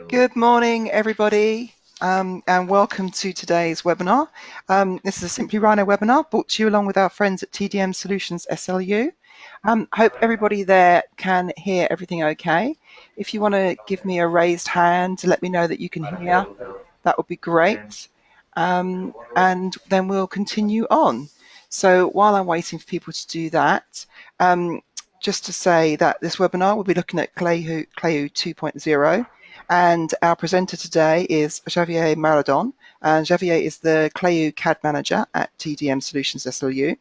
Good morning, everybody, and welcome to today's webinar. This is a Simply Rhino webinar brought to you along with our friends at TDM Solutions SLU. Hope everybody there can hear everything okay. If you want to give me a raised hand to let me know that you can hear, that would be great. And then we'll continue on. So while I'm waiting for people to do that, just to say that this webinar will be looking at Clayoo 2.0. And our presenter today is Xavier Marrodan, and Xavier is the Clayoo CAD Manager at TDM Solutions SLU.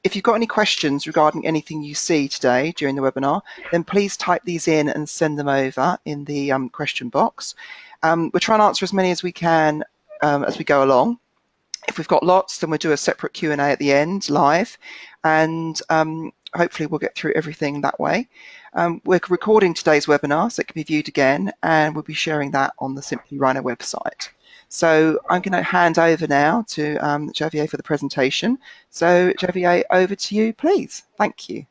If you've got any questions regarding anything you see today during the webinar, then please type these in and send them over in the question box. We'll try and answer as many as we can as we go along. If we've got lots, then we'll do a separate Q&A at the end, live, and hopefully we'll get through everything that way. We're recording today's webinar, so it can be viewed again, and we'll be sharing that on the Simply Rhino website. So I'm going to hand over now to Xavier for the presentation. So Xavier, over to you, please. Thank you.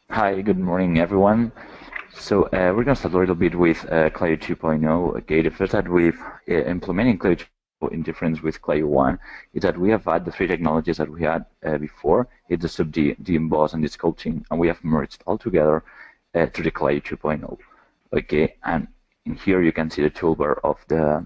Hi, good morning, everyone. So we're going to start a little bit with Clayoo 2.0. Okay, the first that we've implementing Clayoo 2.0 in difference with Clayoo 1 is that we have had the three technologies that we had before. It's the Subdivision, the emboss, and the sculpting, and we have merged all together to the Clayoo 2.0. Okay, and in here you can see the toolbar of the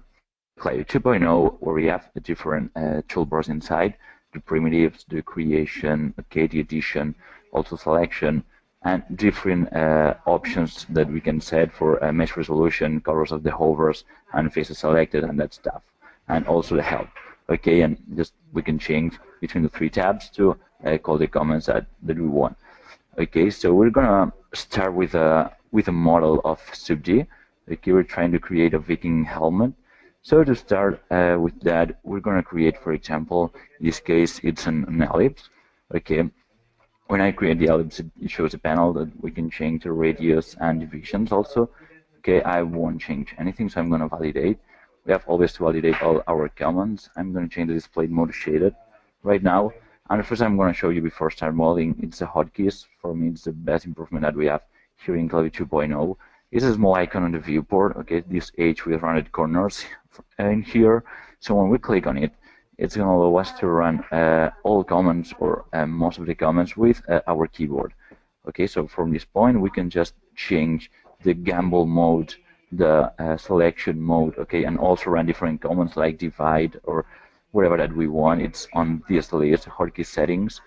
Clayoo 2.0, where we have the different toolbars inside, the primitives, the creation, okay, the edition, also selection, and different options that we can set for mesh resolution, colors of the hovers, and faces selected, and that stuff, and also the help. Okay, and just we can change between the three tabs to call the comments that we want. Okay, so we're gonna start with a model of Subdi. Okay, we're trying to create a Viking helmet. So to start with that, we're gonna create, for example, in this case, it's an ellipse. Okay. When I create the ellipse, it shows a panel that we can change the radius and divisions also. Okay, I won't change anything, so I'm going to validate. We have always to validate all our comments. I'm going to change the display mode to shaded right now. And the first I'm going to show you before start modeling, it's the hotkeys. For me, it's the best improvement that we have here in Clayoo 2.0. It's a small icon on the viewport. Okay, this H with rounded corners in here. So when we click on it, it's going to allow us to run all comments or most of the comments with our keyboard. Okay, so from this point, we can just change the gamble mode, the selection mode, okay, and also run different comments like divide or whatever that we want. It's on this list, hotkey settings.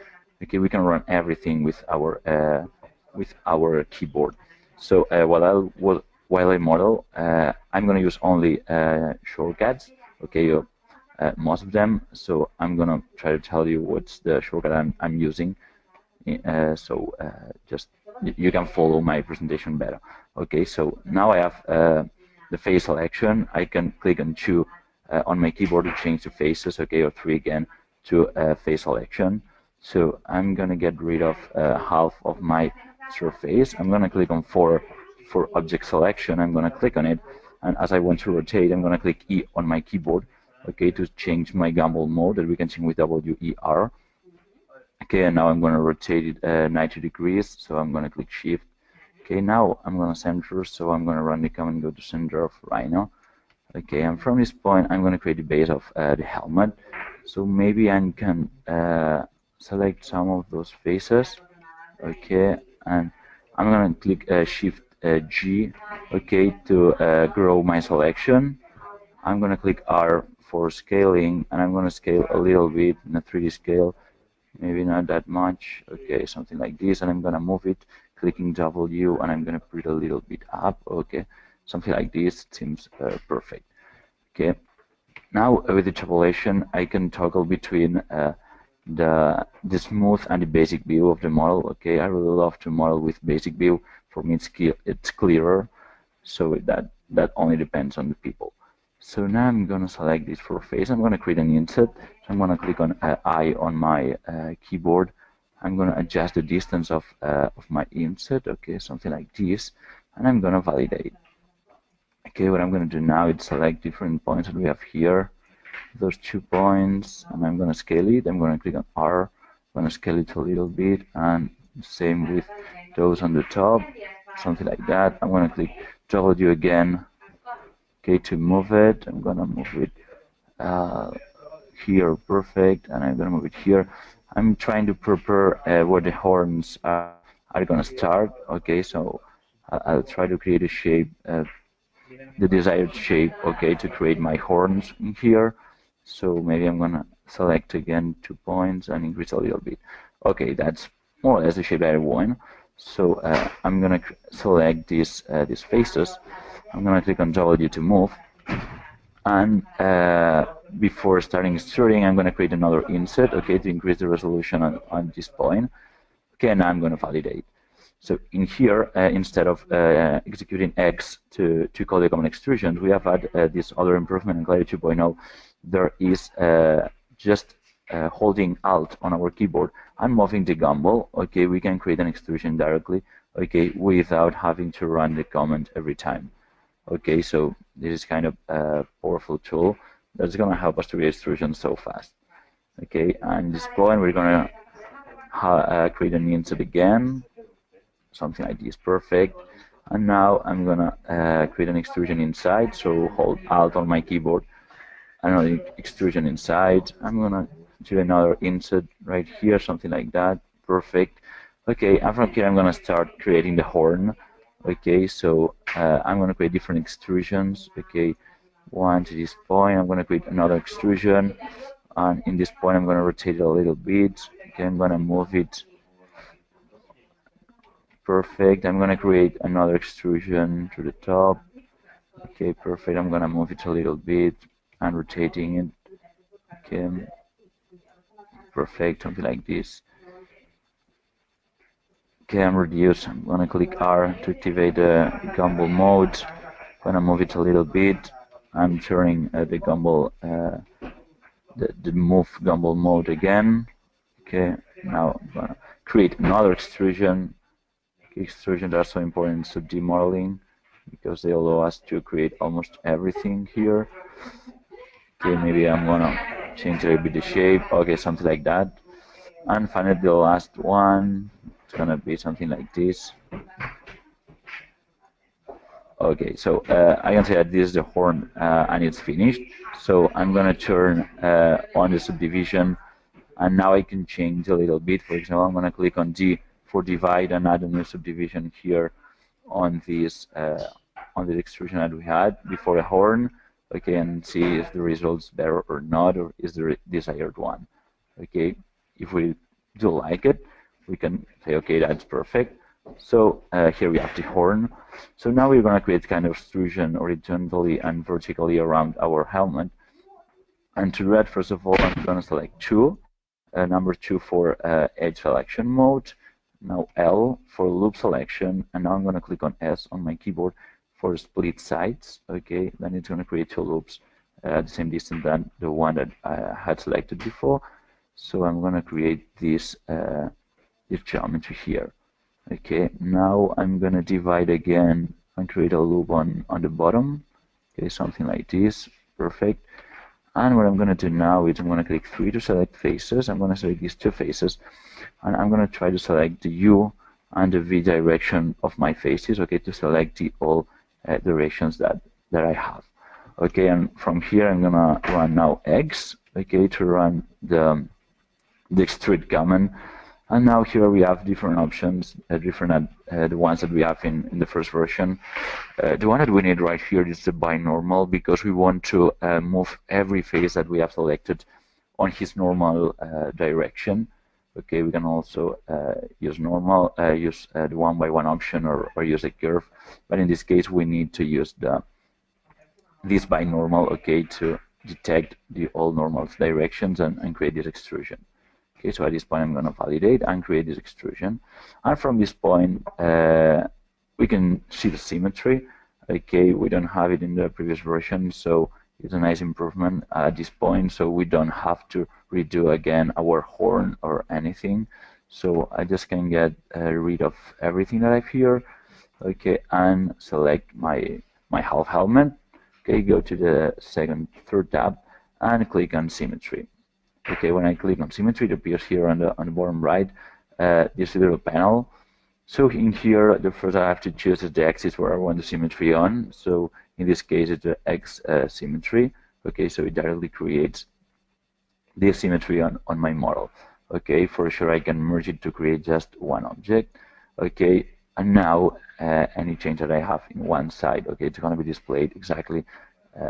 Okay, we can run everything with our keyboard. So while I model, I'm going to use only shortcuts. Okay, most of them. So I'm gonna try to tell you what's the shortcut I'm using. Just you can follow my presentation better. Okay, so now I have the face selection. I can click on 2 on my keyboard to change the faces. Okay, or 3 again to face selection. So I'm gonna get rid of half of my surface. I'm gonna click on 4 for object selection. I'm gonna click on it, and as I want to rotate, I'm gonna click E on my keyboard. Okay, to change my gamble mode that we can change with WER. Okay, and now I'm going to rotate it 90 degrees, so I'm going to click Shift. Okay, now I'm going to center, so I'm going to run the command, go to center of Rhino. Okay, and from this point, I'm going to create the base of the helmet. So maybe I can select some of those faces. Okay, and I'm going to click Shift G, okay, to grow my selection. I'm going to click R for scaling, and I'm going to scale a little bit in a 3D scale, maybe not that much. Okay, something like this, and I'm going to move it, clicking W, and I'm going to put it a little bit up. Okay, something like this seems perfect. Okay, now with the tabulation, I can toggle between the smooth and the basic view of the model. Okay, I really love to model with basic view. For me, it's clearer, so that only depends on the people. So now I'm going to select this for face. I'm going to create an inset. So I'm going to click on I on my keyboard. I'm going to adjust the distance of my inset, okay, something like this, and I'm going to validate. Okay, what I'm going to do now is select different points that we have here, those 2 points, and I'm going to scale it. I'm going to click on R. I'm going to scale it a little bit, and same with those on the top. something like that. I'm gonna click W again, okay, to move it. I'm gonna move it uh, here, perfect, and I'm gonna move it here. I'm trying to prepare where the horns are gonna start. Okay, so I'll try to create a shape, the desired shape, okay, to create my horns in here. So maybe I'm gonna select again 2 points and increase a little bit. Okay, that's more or less the shape that I want. So I'm gonna select these faces. I'm gonna click on W to move, and before starting extruding, I'm gonna create another inset, okay, to increase the resolution on this point. Okay, and I'm gonna validate. So in here, instead of executing X to call the common extrusions, we have had this other improvement in Clayoo 2.0. There is just holding Alt on our keyboard and moving the gumball. Okay, we can create an extrusion directly. Okay, without having to run the command every time. Okay, so this is kind of a powerful tool that's gonna help us to create extrusions so fast. Okay, and at this point we're gonna create an inset again, something like this, perfect. And now I'm gonna create an extrusion inside, so hold Alt on my keyboard, another extrusion inside. I'm gonna do another inset right here, something like that, perfect. Okay, and from here I'm gonna start creating the horn. Okay, so I'm gonna create different extrusions. Okay, one to this point, I'm gonna create another extrusion, and in this point I'm gonna rotate it a little bit. Okay, I'm gonna move it. Perfect. I'm gonna create another extrusion to the top. Okay, perfect. I'm gonna move it a little bit and rotating it. Okay, perfect. Something like this. Okay, I'm reduce. I'm gonna click R to activate the gumball mode. I'm gonna move it a little bit. I'm turning the gumball, the move gumball mode again. Okay, now I'm gonna create another extrusion. Extrusions are so important in 2D modeling because they allow us to create almost everything here. Okay, maybe I'm gonna change a little bit the shape. Okay, something like that. And finally, the last one, it's gonna be something like this. Okay, so I can say that this is the horn and it's finished. So I'm gonna turn on the subdivision, and now I can change a little bit. For example, I'm gonna click on D for divide and add a new subdivision here on this extrusion that we had before the horn. Okay, and see if the result's better or not, or is the desired one. Okay, if we do like it, we can say, okay, that's perfect. So here we have the horn. So now we're going to create kind of extrusion horizontally and vertically around our helmet. And to do that, first of all, I'm going to select 2, number 2 for edge selection mode. Now L for loop selection, and now I'm going to click on S on my keyboard for split sides. Okay, then it's going to create 2 loops at the same distance than the one that I had selected before. So I'm going to create this geometry here. Okay, now I'm going to divide again and create a loop on the bottom. Okay, something like this. Perfect. And what I'm going to do now is I'm going to click 3 to select faces. I'm going to select these 2 faces, and I'm going to try to select the U and the V direction of my faces, okay, to select the all directions that I have. Okay, and from here I'm going to run now X, okay, to run the extrude command. And now here we have different options, different the ones that we have in the first version. The one that we need right here is the binormal, because we want to move every face that we have selected on his normal direction. Okay, we can also use normal, use the one-by-one option, or use a curve. But in this case, we need to use this binormal, okay, to detect the all normal directions and create this extrusion. Okay, so at this point I'm going to validate and create this extrusion. And from this point, we can see the symmetry. Okay, we don't have it in the previous version, so it's a nice improvement at this point. So we don't have to redo again our horn or anything. So I just can get rid of everything that I have here. Okay, and select my half helmet. Okay, go to the third tab and click on symmetry. Okay, when I click on symmetry, it appears here on the bottom right, this little panel. So in here, the first I have to choose is the axis where I want the symmetry on. So in this case, it's the X symmetry. Okay, so it directly creates the symmetry on my model. Okay, for sure I can merge it to create just one object. Okay, and now any change that I have in one side, okay, it's going to be displayed exactly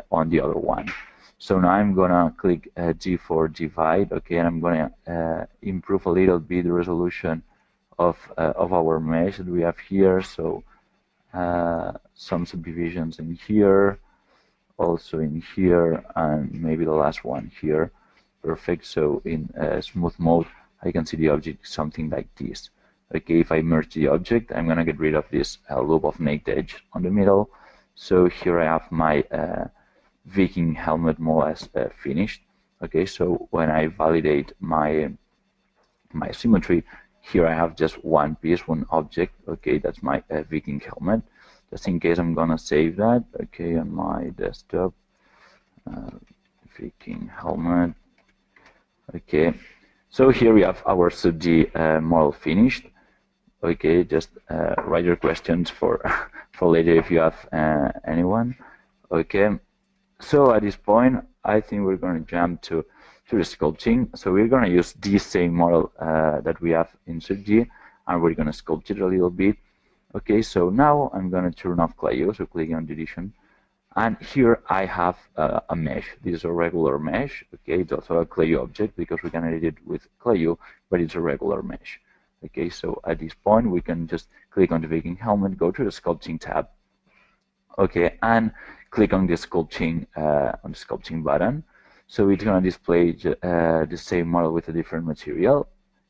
on the other one. So now I'm gonna click G for divide, okay, and I'm gonna improve a little bit the resolution of our mesh that we have here. So some subdivisions in here, also in here, and maybe the last one here. Perfect. So in smooth mode, I can see the object something like this. Okay, if I merge the object, I'm gonna get rid of this loop of naked edge on the middle. So here I have my Viking helmet more or less finished. Okay, so when I validate my symmetry, here I have just one piece, one object. Okay, that's my Viking helmet. Just in case I'm gonna save that. Okay, on my desktop, Viking helmet. Okay, so here we have our Sub-D model finished. Okay, just write your questions for for later if you have anyone. Okay, so at this point, I think we're going to jump to the sculpting. So we're going to use this same model that we have in Sub-D, and we're going to sculpt it a little bit. Okay, so now I'm going to turn off Clayoo, so clicking on Edition. And here I have a mesh. This is a regular mesh. Okay, it's also a Clayoo object because we can edit it with Clayoo, but it's a regular mesh. Okay, so at this point we can just click on the Viking helmet, go to the sculpting tab. Okay, and click on the sculpting button. So it's gonna display the same model with a different material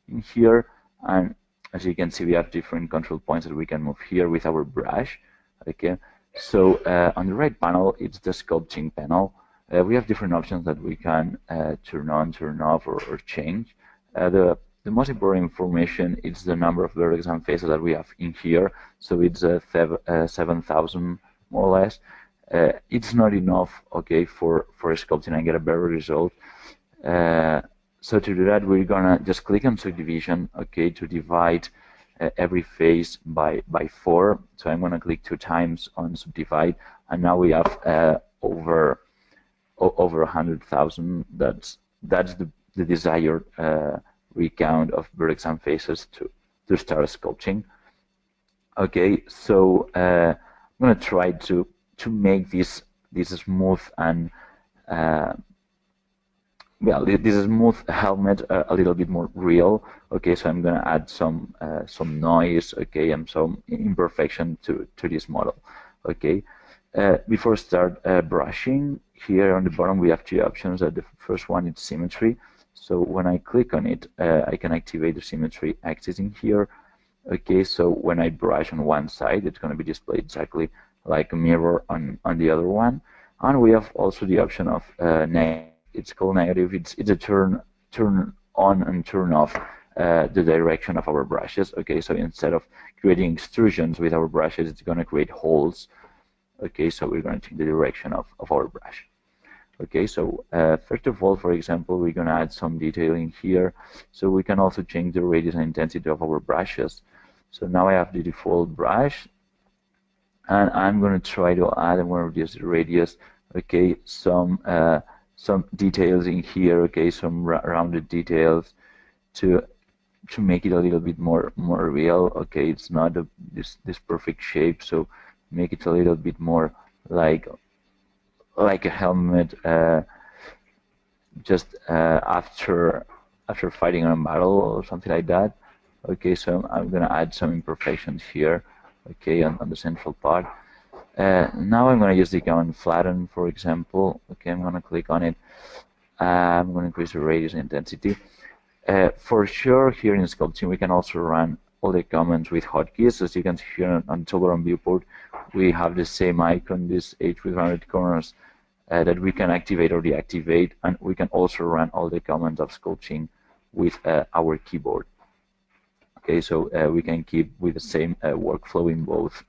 in here. And as you can see, we have different control points that we can move here with our brush. Okay. So on the right panel, it's the sculpting panel. We have different options that we can turn on, turn off, or change. The most important information is the number of vertex and faces that we have in here. So it's 7,000 more or less. It's not enough, okay, for sculpting and get a better result. So to do that, we're gonna just click on subdivision, okay, to divide every face by 4. So I'm going to click 2 times on subdivide, and now we have over 100,000. That's the desired recount of vertex and faces to start sculpting. Okay, so I'm going to try to make this smooth and well, this smooth helmet a little bit more real. Okay, so I'm gonna add some noise, okay, and some imperfection to this model. Okay, before start brushing, here on the bottom we have 2 options. The first one is symmetry. So when I click on it, I can activate the symmetry axis in here. Okay, so when I brush on one side, it's gonna be displayed exactly like a mirror on the other one. And we have also the option of negative. It's called negative. It's a turn on and turn off the direction of our brushes. Okay, so instead of creating extrusions with our brushes, it's going to create holes. Okay, so we're going to change the direction of our brush. Okay, so first of all, for example, we're going to add some detailing here. So we can also change the radius and intensity of our brushes. So now I have the default brush, and I'm going to try to add, I'm going to reduce the radius. Okay, some details in here, okay, some rounded details to make it a little bit more real. Okay, it's not this perfect shape, so make it a little bit more like a helmet just after fighting on a battle or something like that. Okay, so I'm gonna add some imperfections here, okay, on the central part. Now I'm going to use the command flatten, for example. Okay, I'm going to click on it. I'm going to increase the radius and intensity. For sure, here in Sculpting, we can also run all the commands with hotkeys. As you can see here on the Toblerone viewport, we have the same icon, this H with rounded corners, that we can activate or deactivate, and we can also run all the commands of Sculpting with our keyboard. Okay, so we can keep with the same workflow in both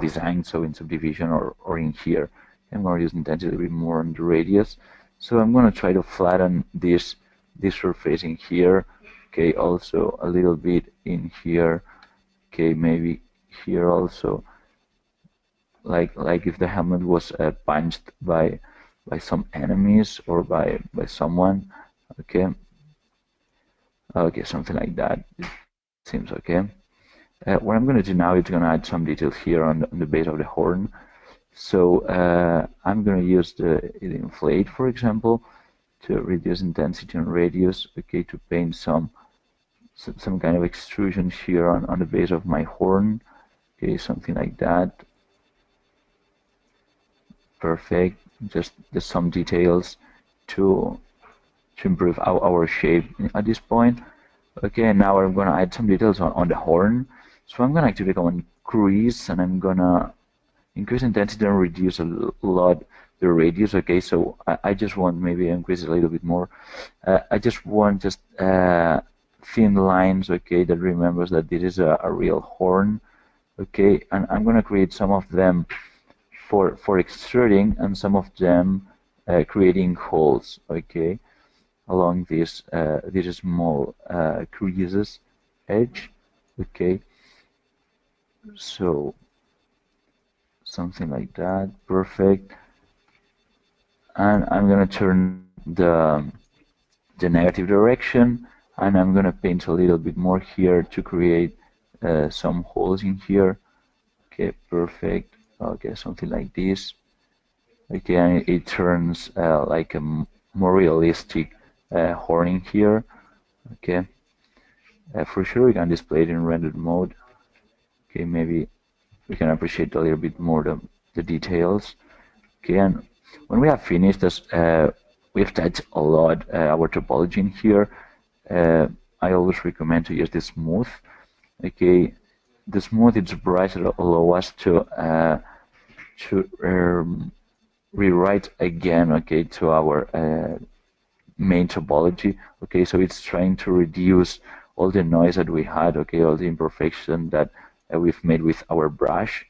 designs, so in subdivision or in here. I'm going to use intensity a bit more on the radius. So I'm going to try to flatten this surface in here. Okay, also a little bit in here. Okay, maybe here also, like if the helmet was punched by some enemies or by someone. Okay, okay, something like that. It seems okay. What I'm going to do now is going to add some details here on the base of the horn. So I'm going to use the inflate, for example, to reduce intensity and radius. Okay, to paint some kind of extrusion here on the base of my horn. Okay, something like that. Perfect. Just some details to improve our shape at this point. Okay, and now I'm gonna add some details on the horn. So I'm gonna actually go on increase, and I'm gonna increase intensity and reduce a lot the radius. Okay, so I just want maybe increase a little bit more. I just want thin lines. Okay, that remembers that this is a real horn. Okay, and I'm gonna create some of them for extruding, and some of them creating holes. Okay, along these small creases edge. Okay, so something like that. Perfect. And I'm gonna turn the negative direction, and I'm gonna paint a little bit more here to create some holes in here. Okay, perfect. Okay, something like this. Okay, and it turns like a more realistic horn in here. Okay, for sure we can display it in rendered mode. Okay, maybe we can appreciate a little bit more the details. Okay, and when we have finished this, we have touched a lot our topology in here. I always recommend to use the smooth. Okay, the smooth is brush that allow us to rewrite again. Okay, to our main topology. Okay, so it's trying to reduce all the noise that we had. Okay, all the imperfection that we've made with our brush.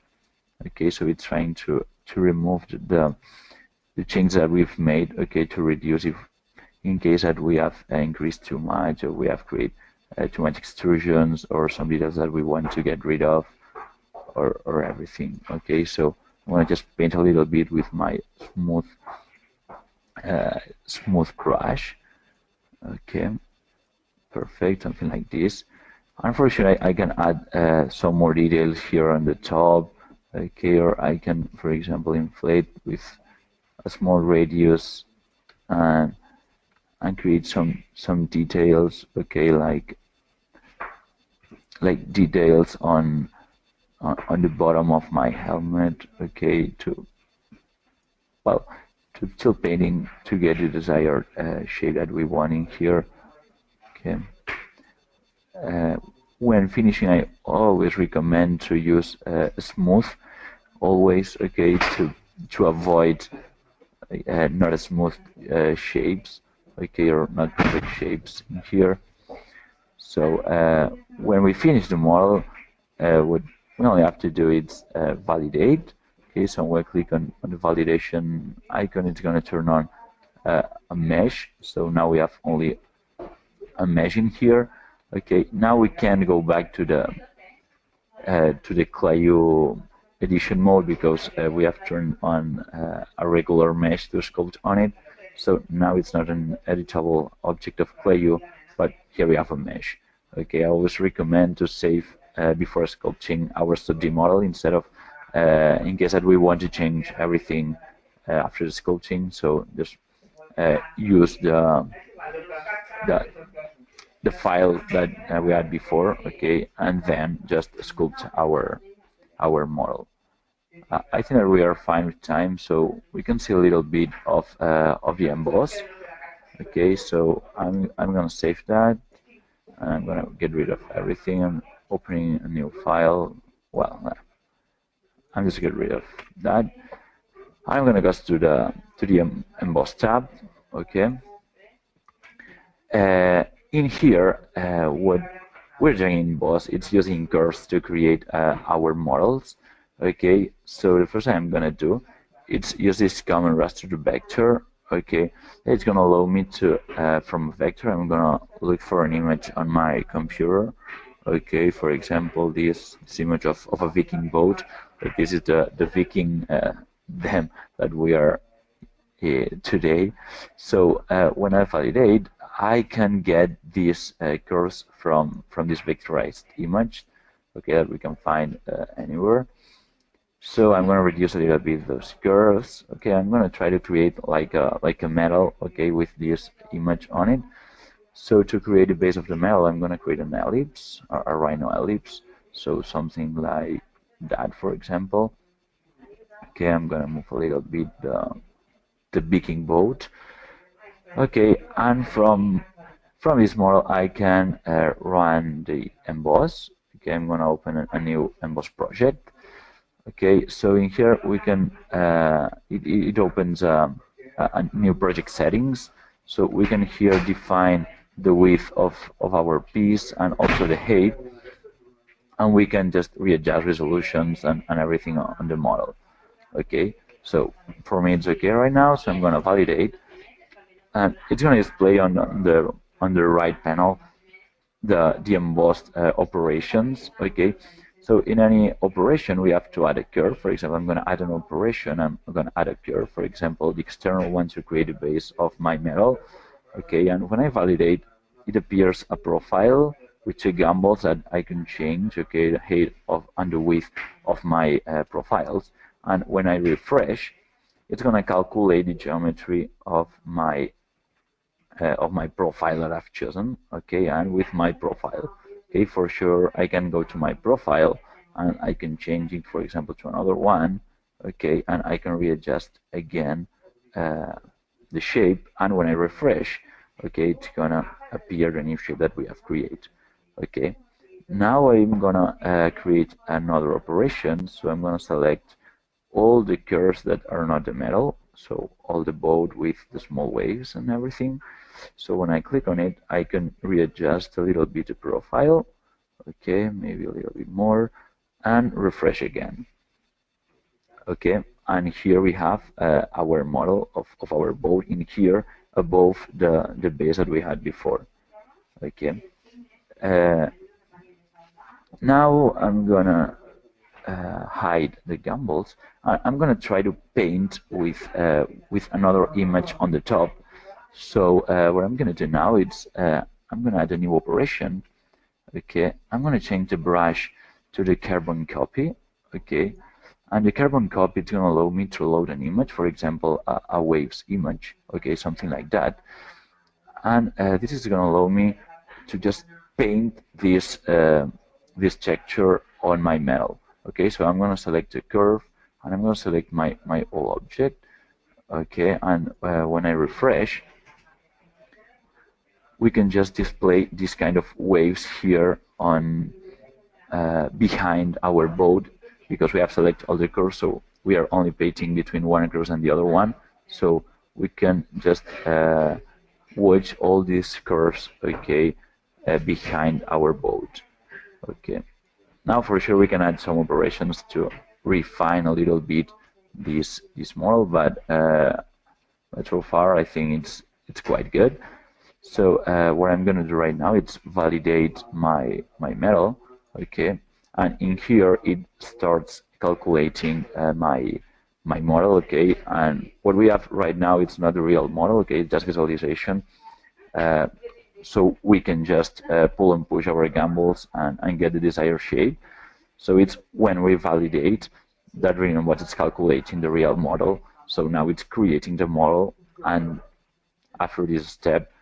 Okay, so it's trying to remove the changes that we've made. Okay, to reduce if in case that we have increased too much, or we have created too much extrusions, or some details that we want to get rid of, or everything. Okay, so I'm gonna just paint a little bit with my smooth brush. Okay, perfect, something like this. Unfortunately, I can add some more details here on the top. Okay, or I can, for example, inflate with a small radius, and create some details. Okay, like details on the bottom of my helmet. Okay, to well to still painting to get the desired shape that we want in here. Okay. When finishing, I always recommend to use smooth, always. Okay, to avoid not as smooth shapes. Okay, or not perfect shapes in here. So when we finish the model, what we only have to do is validate. Okay, so when we click on the validation icon, it's going to turn on a mesh. So now we have only a mesh in here. Okay, now we can go back to the Clayoo edition mode, because we have turned on a regular mesh to sculpt on it. So now it's not an editable object of Clayoo, but here we have a mesh. Okay, I always recommend to save before sculpting our 2D model, instead of in case that we want to change everything after the sculpting. So just use the the file that we had before. Okay, and then just sculpt our model. I think that we are fine with time, so we can see a little bit of the emboss. Okay, so I'm gonna save that, and I'm gonna get rid of everything. I'm opening a new file. Well, I'm just get rid of that. I'm gonna go to the emboss tab. Okay. In here, what we're doing in emboss, it's using curves to create our models. Okay, so the first thing I'm gonna do, it's use this common raster to vector. Okay, it's gonna allow me to from vector, I'm gonna look for an image on my computer. Okay, for example, this image of a Viking boat. This is the Viking dam that we are today. So when I validate, I can get these curves from this vectorized image, okay, that we can find anywhere. So I'm going to reduce a little bit those curves. Okay, I'm going to try to create like a metal, okay, with this image on it. So to create the base of the metal, I'm going to create an ellipse, a rhino ellipse. So something like that, for example. Okay, I'm going to move a little bit the Viking boat. Okay, and from this model, I can run the emboss. Okay, I'm going to open a new emboss project. Okay, so in here we can it opens a new project settings. So we can here define the width of our piece and also the height, and we can just readjust resolutions and everything on the model. Okay, so for me it's okay right now, so I'm going to validate, and it's going to display on the right panel the embossed operations. Okay, so in any operation we have to add a curve. For example, I'm going to add an operation. I'm going to add a curve. For example, the external one to create a base of my metal. Okay, and when I validate, it appears a profile with two gambles that I can change. Okay, the height of and the width of my profiles. And when I refresh, it's going to calculate the geometry of my profile that I've chosen. Okay, and with my profile, okay, for sure I can go to my profile and I can change it, for example, to another one. Okay, and I can readjust again uh, the shape, and when I refresh, okay, it's gonna appear the new shape that we have created. Okay, now I'm gonna create another operation. So I'm gonna select all the curves that are not the metal, so all the boat with the small waves and everything. So when I click on it, I can readjust a little bit the profile, okay, maybe a little bit more, and refresh again. Okay, and here we have our model of our boat in here above the base that we had before. Okay, uh, now I'm gonna hide the gambles. I'm gonna try to paint with another image on the top. So what I'm gonna do now is I'm gonna add a new operation. Okay, I'm gonna change the brush to the carbon copy. Okay, and the carbon copy is gonna allow me to load an image, for example, a waves image. Okay, something like that. And this is gonna allow me to just paint this texture on my metal. Okay, so I'm gonna select the curve, and I'm gonna select my all object. Okay, and when I refresh, we can just display this kind of waves here on behind our boat, because we have selected all the curves, so we are only painting between one curve and the other one. So we can just watch all these curves, okay, behind our boat. Okay, now for sure we can add some operations to refine a little bit this model, but so far I think it's quite good. So what I'm gonna do right now is validate my metal, okay, and in here it starts calculating my model, okay, and what we have right now, it's not the real model, okay, it's just visualization. Uh, so we can just pull and push our gambles and get the desired shape. So it's when we validate that what it's calculating the real model. So now it's creating the model, and after this step,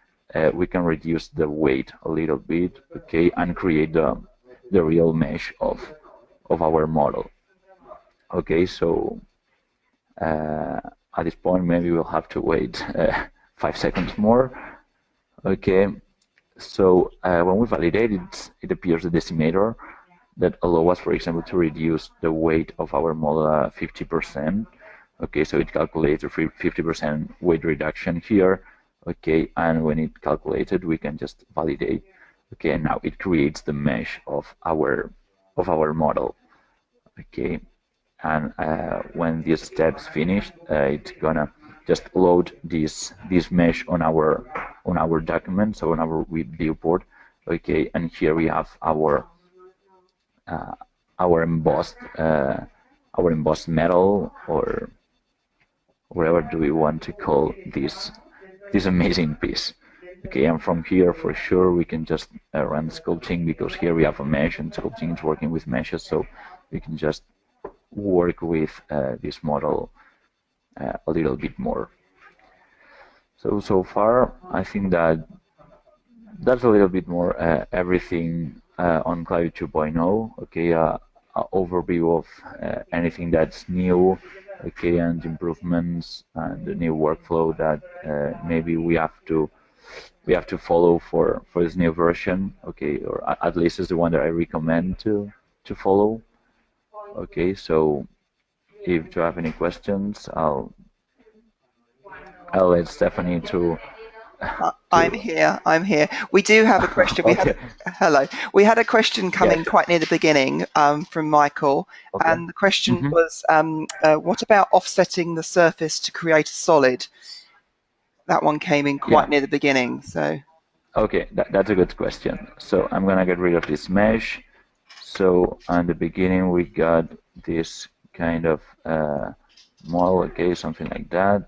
we can reduce the weight a little bit, okay, and create the real mesh of our model. Okay, so at this point, maybe we'll have to wait 5 seconds more. Okay, so when we validate it, it appears the decimator that allow us, for example, to reduce the weight of our model 50%. Okay, so it calculates a 50% weight reduction here. Okay, and when it calculated, we can just validate. Okay, and now it creates the mesh of our model. Okay, and when this step's finished, it's gonna just load this mesh on our document, so on our viewport, Okay, and here we have uh, our embossed metal, or whatever do we want to call this amazing piece. Okay, and from here for sure we can just run sculpting, because here we have a mesh and sculpting is working with meshes, so we can just work with this model a little bit more. So far I think that's a little bit more everything on Clayoo 2.0. Okay, overview of anything that's new, okay, and improvements and the new workflow that maybe we have to follow for this new version. Okay, or at least is the one that I recommend to follow. Okay, so if you have any questions, I'll let Stephanie I'm to here. I'm here. We do have a question. okay. Hello. We had a question Yeah, coming sure. quite near the beginning from Michael, Okay. and the question Mm-hmm. was, what about offsetting the surface to create a solid? That one came in quite Yeah. near the beginning. So Okay, that's a good question. So I'm gonna get rid of this mesh. So in the beginning we got this kind of model, okay, something like that.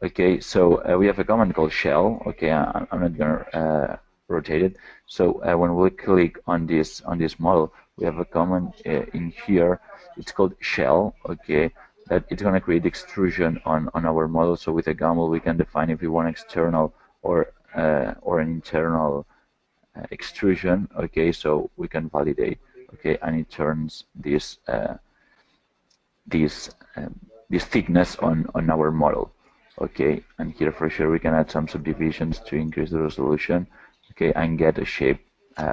Okay, so we have a command called shell. Okay, I'm not gonna rotate it. So when we click on this model, we have a command in here. It's called shell. Okay, that it's gonna create extrusion on our model. So with a gamma, we can define if we want external or an internal extrusion. Okay, so we can validate. Okay, and it turns this this thickness on our model. Okay, and here for sure we can add some subdivisions to increase the resolution. Okay, and get a shape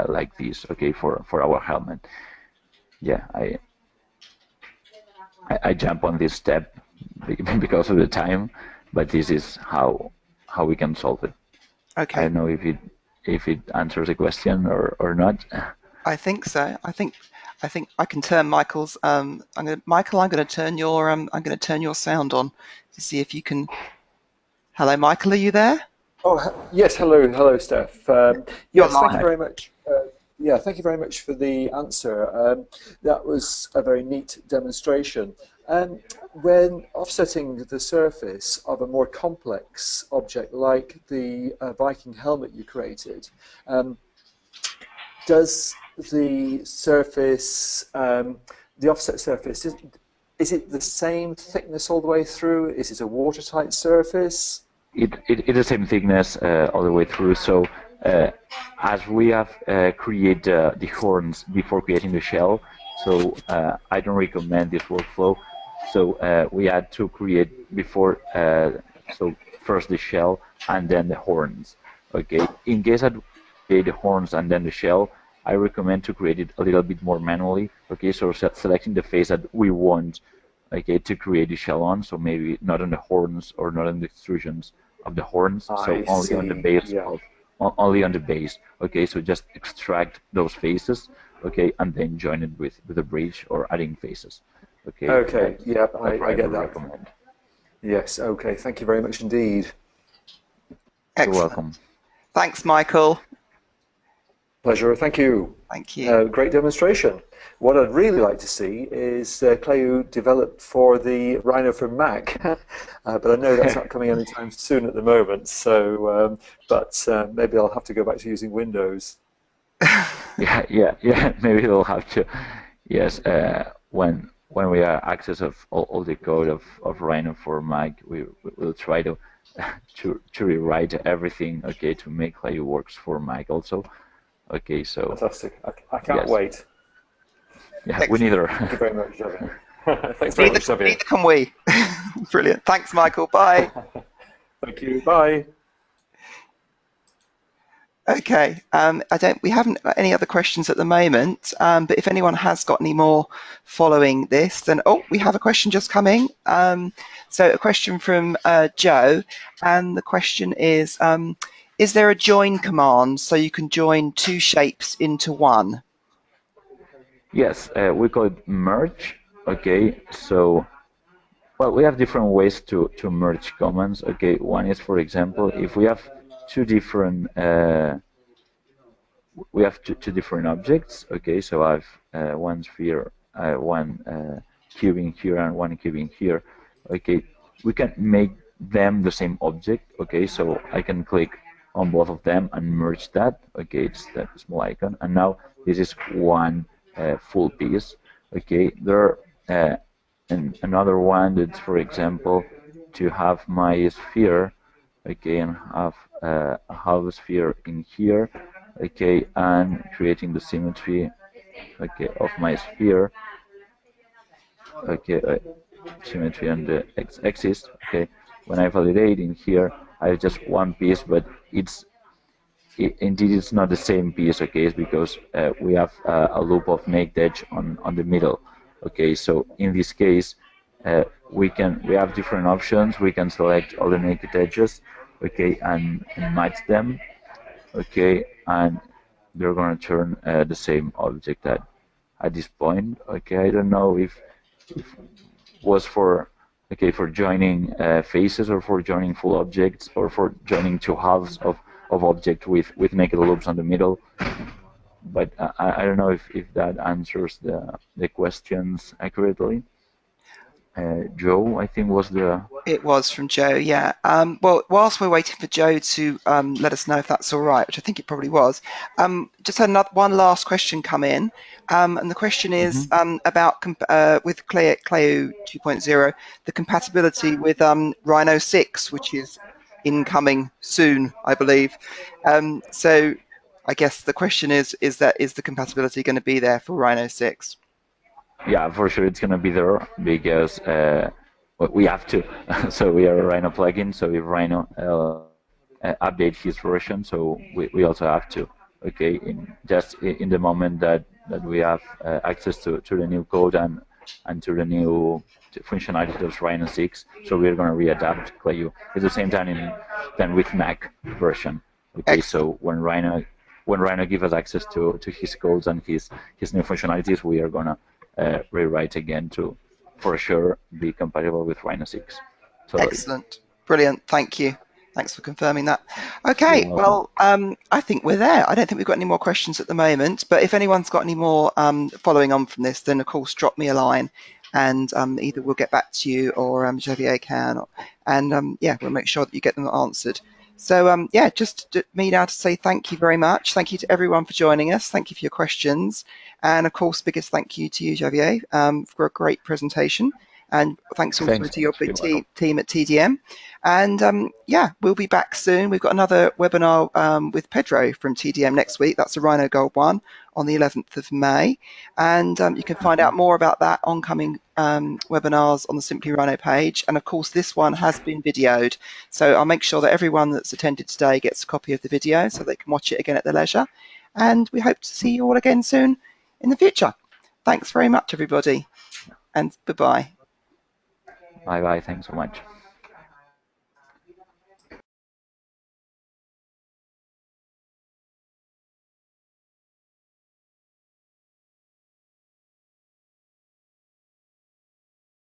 like this. Okay, for our helmet. Yeah, I jump on this step because of the time, but this is how we can solve it. I okay, don't know if it answers the question or not. I think so. I think I can turn Michael's. Michael, I'm going to turn your. I'm going to turn your sound on to see if you can. Hello, Michael. Are you there? Oh, yes. Hello, Steph. You're Yes, thank you live. very much. Yeah, thank you very much for the answer. That was a very neat demonstration. When offsetting the surface of a more complex object like the Viking helmet you created, does the surface, the offset surface, is it the same thickness all the way through? Is it a watertight surface? It's the same thickness all the way through. So as we have created the horns before creating the shell, so I don't recommend this workflow. So we had to create before, so first the shell and then the horns. Okay, in case I create the horns and then the shell, I recommend to create it a little bit more manually. Okay, so selecting the face that we want, okay, to create the shell on, so maybe not on the horns or not on the extrusions of the horns, so I only on the see. base Yeah. of only on the base. Okay, so just extract those faces, okay, and then join it with a bridge or adding faces. Okay, Okay. Yeah, that's what I I get would that. recommend. Yes. Okay. Thank you very much indeed. You're Excellent. welcome. Thanks, Michael. Pleasure. Thank you. Thank you. Great demonstration. What I'd really like to see is Clayoo developed for the Rhino for Mac, but I know that's not coming anytime soon at the moment. So, maybe I'll have to go back to using Windows. Yeah. Maybe we'll have to. Yes, when we have access of all the code of Rhino for Mac, will try to rewrite everything. Okay, to make how it works for Mac also. Okay, so Fantastic. I can't yes, wait. yeah, we Excellent. neither. Thank you very much, Xavier. Thanks very Neither, much, Xavier. neither can we. Brilliant. Thanks, Michael. Bye. Thank you. Bye. Okay. We haven't got any other questions at the moment. But if anyone has got any more following this, then we have a question just coming. So a question from Joe, and the question is there a join command so you can join two shapes into one? Yes, we call it merge. Okay, so well, we have different ways to merge commands. Okay, one is, for example, if we have two different we have two different objects. Okay, so I have one sphere, one cube in here, and one cube in here. Okay, we can make them the same object. Okay, so I can click on both of them and merge that. Okay, it's that small icon, and now this is one full piece. Okay, there and another one that's, for example, to have my sphere. Okay, and have a half sphere in here. Okay, and creating the symmetry. Okay, of my sphere. Okay, symmetry on the x-axis. Okay, when I validate in here, I have just one piece, but indeed it's not the same piece. Okay, it's because we have a loop of naked edge on the middle. Okay, so in this case, we have different options. We can select all the naked edges. Okay, and match them. Okay, and they're gonna turn the same object at this point. Okay, I don't know if was for for joining faces, or for joining full objects, or for joining two halves of object with naked loops on the middle. But I don't know if that answers the questions accurately. Joe, I think, was the... It was from Joe, yeah. Well, whilst we're waiting for Joe to let us know if that's all right, which I think it probably was, just had one last question come in, and the question is about with Clayoo 2.0, the compatibility with Rhino 6, which is incoming soon, I believe. So I guess the question is the compatibility going to be there for Rhino 6? Yeah, for sure it's gonna be there, because we have to. So we are a Rhino plugin, so if Rhino update his version, so we also have to. Okay, in the moment that we have access to the new code and to the new functionality of Rhino 6, so we're gonna readapt Clayoo at the same time than with Mac version. Okay, Excellent. so when Rhino gives us access to his codes and his new functionalities, we are gonna rewrite again to, for sure, be compatible with Rhino 6. Totally. Excellent. Brilliant. Thank you. Thanks for confirming that. Okay, You're welcome. well, I think we're there. I don't think we've got any more questions at the moment, but if anyone's got any more following on from this, then of course drop me a line, and either we'll get back to you, or Xavier can, and yeah, we'll make sure that you get them answered. So yeah, just me now to say thank you very much. Thank you to everyone for joining us. Thank you for your questions, and of course, biggest thank you to you, Xavier, for a great presentation. And thanks also to your big team at TDM. And yeah, we'll be back soon. We've got another webinar with Pedro from TDM next week. That's a Rhino Gold one on the 11th of May. And you can find out more about that oncoming webinars on the Simply Rhino page. And of course, this one has been videoed. So I'll make sure that everyone that's attended today gets a copy of the video so they can watch it again at their leisure. And we hope to see you all again soon in the future. Thanks very much, everybody. And bye-bye. Bye-bye. Thanks so much.